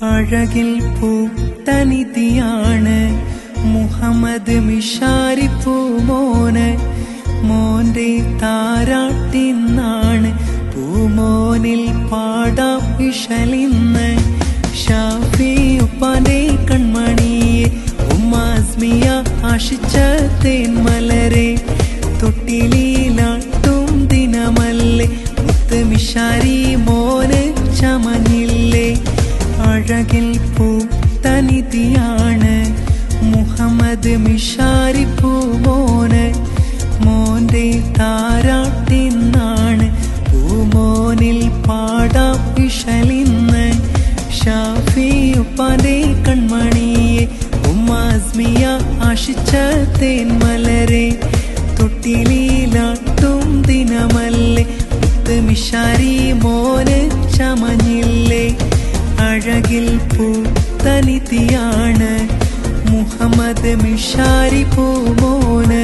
അഴകിൽ പൂത്തനിധിയാണ് മുഹമ്മദ് മിഷാരി പൂമോന്. മോന്റെ താരാട്ടിന്നാണ് പൂമോനിൽ പാടാം ഇഷലിന്ന്. ഷാഫി ഉപ്പാന്റെ കൺമണിയെ ഉമ്മാസ്മിയ ആശിച്ച തേന്മലരെ തൊട്ടിലീലാട്ടും ദിനമല്ലേ മുത്ത് മിഷാരി മോന് ചമഞ്ഞില്ലേ. അഴകിൽ പൂത്തനിധിയാണ് മുഹമ്മദ് മിഷാരി പൂമോന്. മോന്റെ താരാട്ടിന്നാണ് പൂമോനിൽ പാടാം ഇഷലിന്ന്. ഷാഫി ഉപ്പാന്റെ കൺമണിയെ ഉമ്മാസ്മിയ ആശിച്ച തേന്മലരെ തൊട്ടിലീലാട്ടും ദിനമല്ലേ മുത്ത് മിഷാരി മോന് ചമഞ്ഞില്ലേ. അഴകിൽ പൂത്തനിധിയാണ് മുഹമ്മദ് മിഷാരി പൂമോന്.